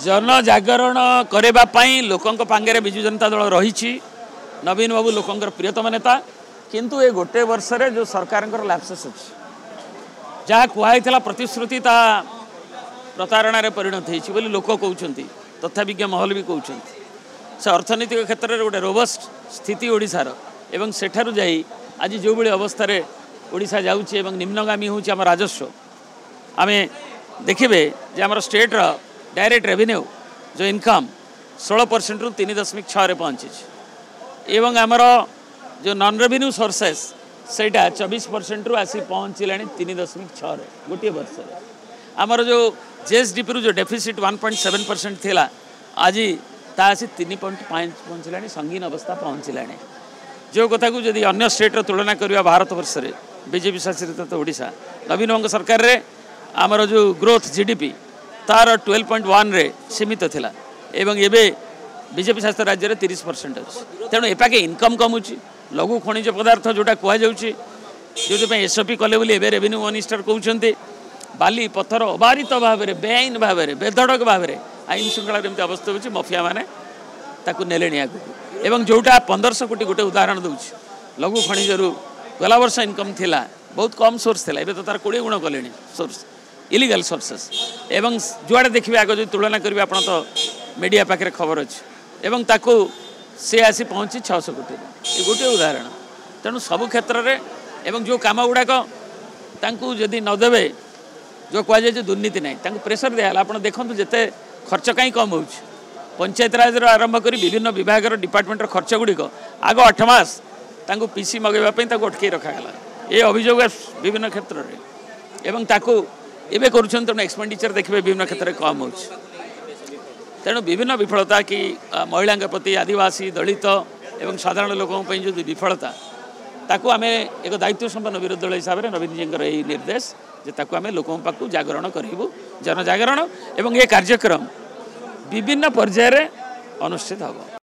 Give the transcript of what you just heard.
जनजागरण करने लोकों पांगे विजु जनता दल रही नवीन बाबू लोकंर प्रियतम नेता किंतु ये गोटे वर्ष जो सरकार लैप्सेस अच्छी जहाँ कहला प्रतिश्रुति ता प्रतारण परिणत होती लोक कहते तथाविज्ञ महल भी कहते से अर्थनैतिक क्षेत्र में गोटे रोबस्ट स्थिति ओडिशार एवं सेठारु जाई आज जो बड़ी अवस्था ओडिशा जाउछि एवं निम्नगामी होउछि आम राजस्व आमे देखिबे जे आम स्टेट डायरेक्ट रेवेन्यू जो इनकम 16% रु 3.6 रे पहुँची एवं आमर जो नॉन रेवेन्यू सोर्सेस सेटा 24% रु आसी पहुँचलानी 3.6 रे गोटे वर्ष आमर जो जीएसडीपी रु जो डेफिसिट 1.7% थिला आज तासी 3.5 पहुँचलानी संगीन अवस्था पहुँचलानी जो कथा को जदि अन्य स्टेट तुलना करवा भारत वर्ष रे बीजेपी शासित ओडिशा नवीन बाबू सरकार रे आमर जो ग्रोथ जीडीपी तार 12.1 रे सीमित थिला एवं एबे बीजेपी शासित राज्य में 30% अच्छी तेणु एपाके इनकम कमुची लघु खनिज पदार्थ जोटा कहुच्छी जो एसओपी कले बोली एवं रेवेन्यू मिनिस्टर कहते बाली पत्थर अबारित भाव में बेआईन भाव में बेधड़क भाव में आईन श्रृंखला जमी अवस्था होची मफिया मैंने नेले आगे एवं जोटा 1500 कोटी गोटे उदाहरण दूसरी लघु खनिज गला वर्ष इनकम थिला बहुत कम सोर्स थिला एबे तो तार 20 गुण कले सोर्स इलीगल सोर्सेस एवं जुआड़े देखिए आगे जो तुलना करेंगे आप तो मीडिया पाखे खबर अच्छी एवं ताकू से आसी पहुँची 600 कोटी ये गोटे उदाहरण तेणु सबु क्षेत्र में एवं जो कम गुड़ाक जदि नदेवे जो कहुए दुर्नीति ना प्रेसर दिया आप देखो जिते खर्च कहीं कम हो पंचायत राज आरंभ कर विभिन्न विभाग डिपार्टमेंट खर्च गुड़िक आग 8 मास पीसी मगेवाई अटकई रखागला ये अभियोग विभिन्न क्षेत्र में एवं ताकू एवं करूँ एक्सपेंडिचर देखिए विभिन्न क्षेत्र में कम हो तेणु विभिन्न विफलता कि महिला प्रति आदिवासी दलित एवं साधारण लोकों जो विफलता ताकू आम एक दायित्व संपन्न विरोधी दल हिसाब से नवीन जी यही निर्देश जे ताकू आम लोकों पाक जागरण करूँ जनजागरण एवं ये कार्यक्रम विभिन्न पर्यायर अनुष्ठित होगा।